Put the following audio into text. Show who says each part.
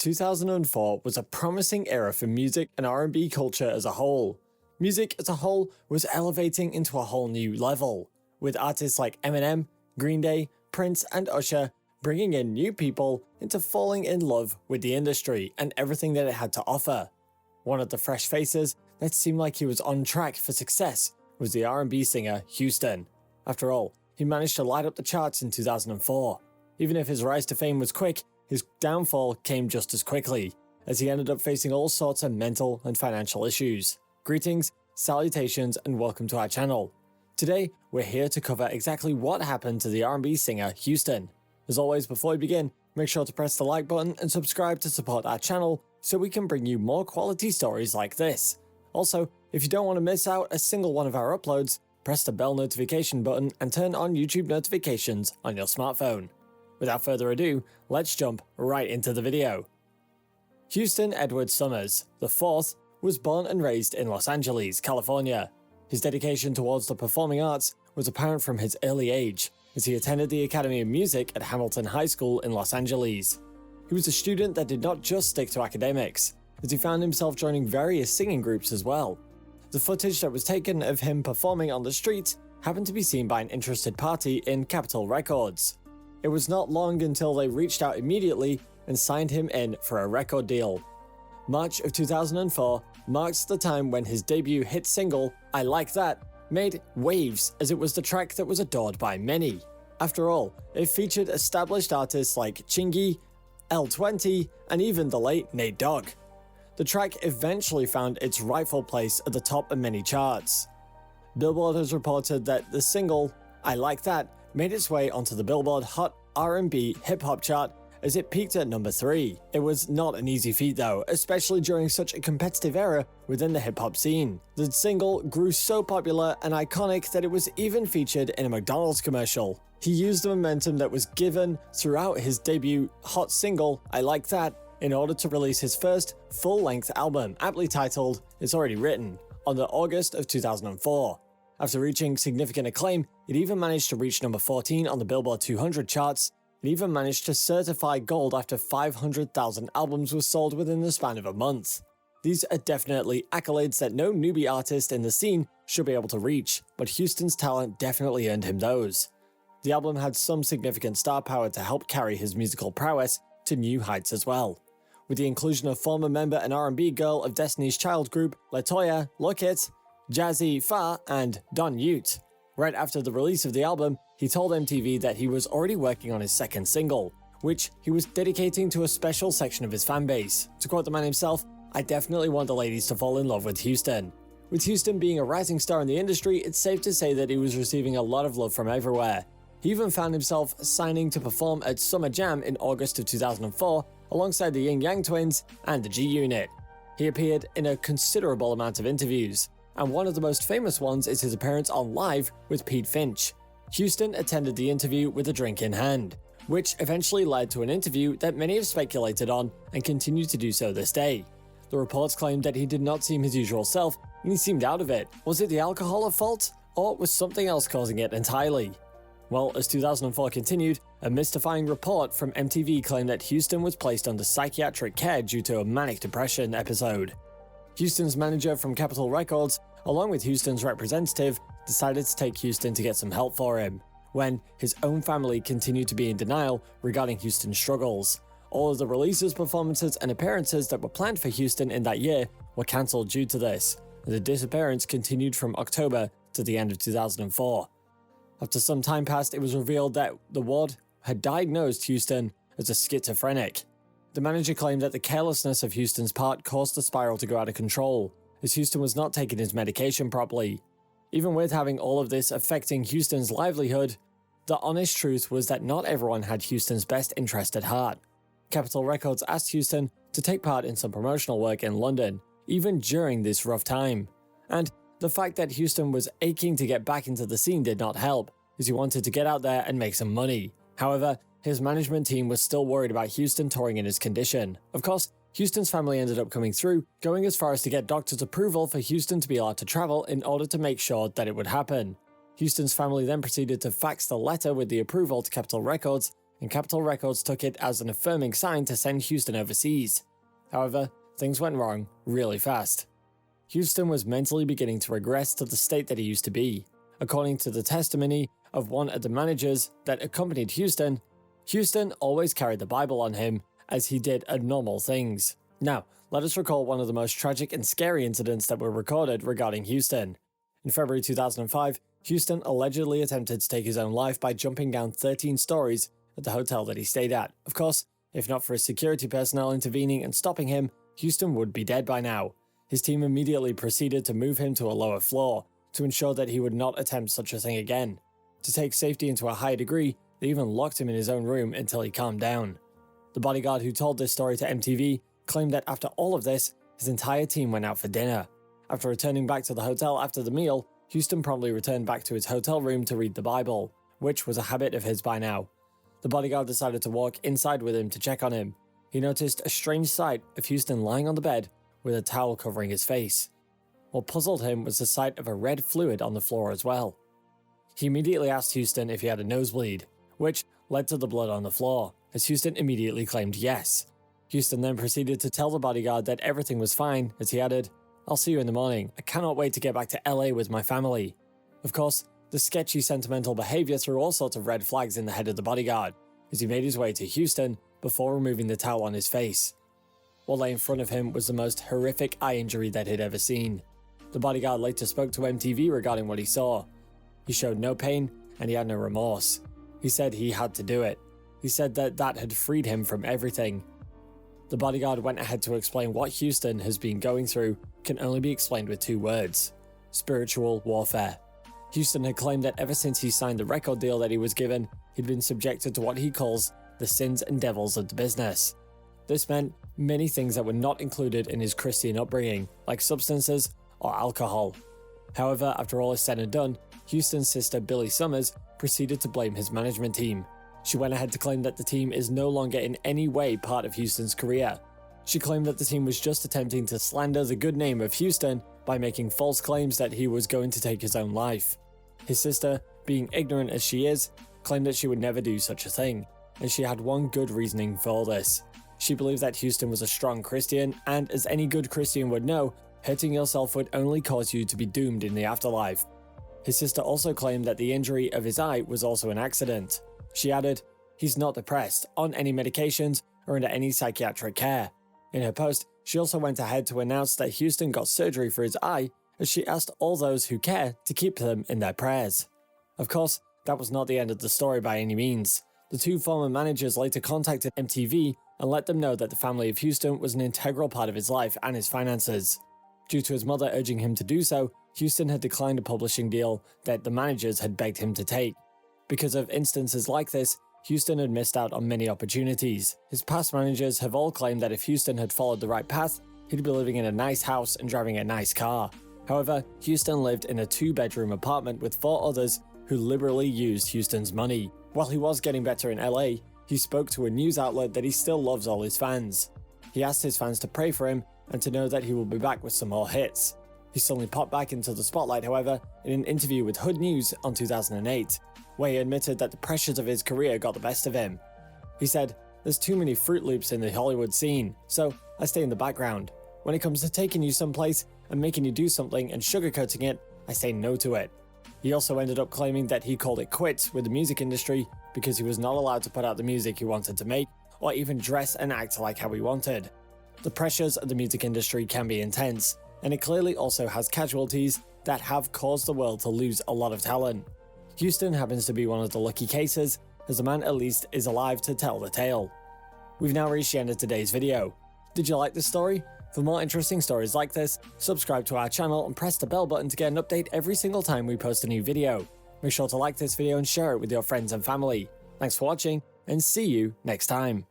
Speaker 1: 2004 was a promising era for music and R&B culture as a whole. Music as a whole was elevating into a whole new level, with artists like Eminem, Green Day, Prince and Usher bringing in new people into falling in love with the industry and everything that it had to offer. One of the fresh faces that seemed like he was on track for success was the R&B singer Houston. After all, he managed to light up the charts in 2004. Even if his rise to fame was quick, his downfall came just as quickly, as he ended up facing all sorts of mental and financial issues. Greetings, salutations, and welcome to our channel. Today, we're here to cover exactly what happened to the R&B singer Houston. As always, before we begin, make sure to press the like button and subscribe to support our channel so we can bring you more quality stories like this. Also, if you don't want to miss out a single one of our uploads, press the bell notification button and turn on YouTube notifications on your smartphone. Without further ado, let's jump right into the video. Houston Edward Summers IV was born and raised in Los Angeles, California. His dedication towards the performing arts was apparent from his early age, as he attended the Academy of Music at Hamilton High School in Los Angeles. He was a student that did not just stick to academics, as he found himself joining various singing groups as well. The footage that was taken of him performing on the street happened to be seen by an interested party in Capitol Records. It was not long until they reached out immediately and signed him in for a record deal. March of 2004 marks the time when his debut hit single, I Like That, made waves, as it was the track that was adored by many. After all, it featured established artists like Chingy, L20, and even the late Nate Dogg. The track eventually found its rightful place at the top of many charts. Billboard has reported that the single, I Like That, made its way onto the Billboard Hot R&B Hip Hop chart as it peaked at number 3. It was not an easy feat though, especially during such a competitive era within the hip hop scene. The single grew so popular and iconic that it was even featured in a McDonald's commercial. He used the momentum that was given throughout his debut hot single, I Like That, in order to release his first full-length album, aptly titled It's Already Written, on the August of 2004. After reaching significant acclaim, it even managed to reach number 14 on the Billboard 200 charts. It even managed to certify gold after 500,000 albums were sold within the span of a month. These are definitely accolades that no newbie artist in the scene should be able to reach, but Houston's talent definitely earned him those. The album had some significant star power to help carry his musical prowess to new heights as well, with the inclusion of former member and R&B girl of Destiny's Child group LaToya, Lockett, Jazzy Farr, and Don Ute. Right after the release of the album, he told MTV that he was already working on his second single, which he was dedicating to a special section of his fanbase. To quote the man himself, I definitely want the ladies to fall in love with Houston. With Houston being a rising star in the industry, it's safe to say that he was receiving a lot of love from everywhere. He even found himself signing to perform at Summer Jam in August of 2004 alongside the Yin Yang Twins and the G-Unit. He appeared in a considerable amount of interviews, and one of the most famous ones is his appearance on Live with Pete Finch. Houston attended the interview with a drink in hand, which eventually led to an interview that many have speculated on and continue to do so this day. The reports claimed that he did not seem his usual self, and he seemed out of it. Was it the alcohol at fault, or was something else causing it entirely? Well, as 2004 continued, a mystifying report from MTV claimed that Houston was placed under psychiatric care due to a manic depression episode. Houston's manager from Capitol Records, along with Houston's representative, decided to take Houston to get some help for him, when his own family continued to be in denial regarding Houston's struggles. All of the releases, performances, and appearances that were planned for Houston in that year were cancelled due to this, and the disappearance continued from October to the end of 2004. After some time passed, it was revealed that the ward had diagnosed Houston as a schizophrenic. The manager claimed that the carelessness of Houston's part caused the spiral to go out of control, as Houston was not taking his medication properly. Even with having all of this affecting Houston's livelihood, the honest truth was that not everyone had Houston's best interest at heart. Capitol Records asked Houston to take part in some promotional work in London, even during this rough time. And the fact that Houston was aching to get back into the scene did not help, as he wanted to get out there and make some money. However, his management team was still worried about Houston touring in his condition. Of course, Houston's family ended up coming through, going as far as to get doctors' approval for Houston to be allowed to travel in order to make sure that it would happen. Houston's family then proceeded to fax the letter with the approval to Capitol Records, and Capitol Records took it as an affirming sign to send Houston overseas. However, things went wrong really fast. Houston was mentally beginning to regress to the state that he used to be. According to the testimony of one of the managers that accompanied Houston, Houston always carried the Bible on him as he did abnormal things. Now, let us recall one of the most tragic and scary incidents that were recorded regarding Houston. In February 2005, Houston allegedly attempted to take his own life by jumping down 13 stories at the hotel that he stayed at. Of course, if not for his security personnel intervening and stopping him, Houston would be dead by now. His team immediately proceeded to move him to a lower floor to ensure that he would not attempt such a thing again. To take safety into a higher degree, they even locked him in his own room until he calmed down. The bodyguard who told this story to MTV claimed that after all of this, his entire team went out for dinner. After returning back to the hotel after the meal, Houston promptly returned back to his hotel room to read the Bible, which was a habit of his by now. The bodyguard decided to walk inside with him to check on him. He noticed a strange sight of Houston lying on the bed with a towel covering his face. What puzzled him was the sight of a red fluid on the floor as well. He immediately asked Houston if he had a nosebleed, which led to the blood on the floor, as Houston immediately claimed yes. Houston then proceeded to tell the bodyguard that everything was fine, as he added, "I'll see you in the morning. I cannot wait to get back to LA with my family." Of course, the sketchy sentimental behavior threw all sorts of red flags in the head of the bodyguard, as he made his way to Houston before removing the towel on his face. What lay in front of him was the most horrific eye injury that he'd ever seen. The bodyguard later spoke to MTV regarding what he saw. He showed no pain, and he had no remorse. He said he had to do it. He said that had freed him from everything. The bodyguard went ahead to explain what Houston has been going through can only be explained with two words: spiritual warfare. Houston had claimed that ever since he signed the record deal that he was given, he'd been subjected to what he calls the sins and devils of the business. This meant many things that were not included in his Christian upbringing, like substances or alcohol. However, after all is said and done, Houston's sister Billy Summers proceeded to blame his management team. She went ahead to claim that the team is no longer in any way part of Houston's career. She claimed that the team was just attempting to slander the good name of Houston by making false claims that he was going to take his own life. His sister, being ignorant as she is, claimed that she would never do such a thing, and she had one good reasoning for this. She believed that Houston was a strong Christian, and as any good Christian would know, hurting yourself would only cause you to be doomed in the afterlife. His sister also claimed that the injury of his eye was also an accident. She added, "He's not depressed, on any medications, or under any psychiatric care." In her post, she also went ahead to announce that Houston got surgery for his eye, as she asked all those who care to keep them in their prayers. Of course, that was not the end of the story by any means. The two former managers later contacted MTV and let them know that the family of Houston was an integral part of his life and his finances. Due to his mother urging him to do so, Houston had declined a publishing deal that the managers had begged him to take. Because of instances like this, Houston had missed out on many opportunities. His past managers have all claimed that if Houston had followed the right path, he'd be living in a nice house and driving a nice car. However, Houston lived in a 2-bedroom apartment with 4 others who liberally used Houston's money. While he was getting better in LA, he spoke to a news outlet that he still loves all his fans. He asked his fans to pray for him and to know that he will be back with some more hits. He suddenly popped back into the spotlight, however, in an interview with Hood News on 2008, where he admitted that the pressures of his career got the best of him. He said, "There's too many Fruit Loops in the Hollywood scene, so I stay in the background. When it comes to taking you someplace and making you do something and sugarcoating it, I say no to it." He also ended up claiming that he called it quits with the music industry because he was not allowed to put out the music he wanted to make, or even dress and act like how he wanted. The pressures of the music industry can be intense, and it clearly also has casualties that have caused the world to lose a lot of talent. Houston happens to be one of the lucky cases, as the man at least is alive to tell the tale. We've now reached the end of today's video. Did you like this story? For more interesting stories like this, subscribe to our channel and press the bell button to get an update every single time we post a new video. Make sure to like this video and share it with your friends and family. Thanks for watching, and see you next time.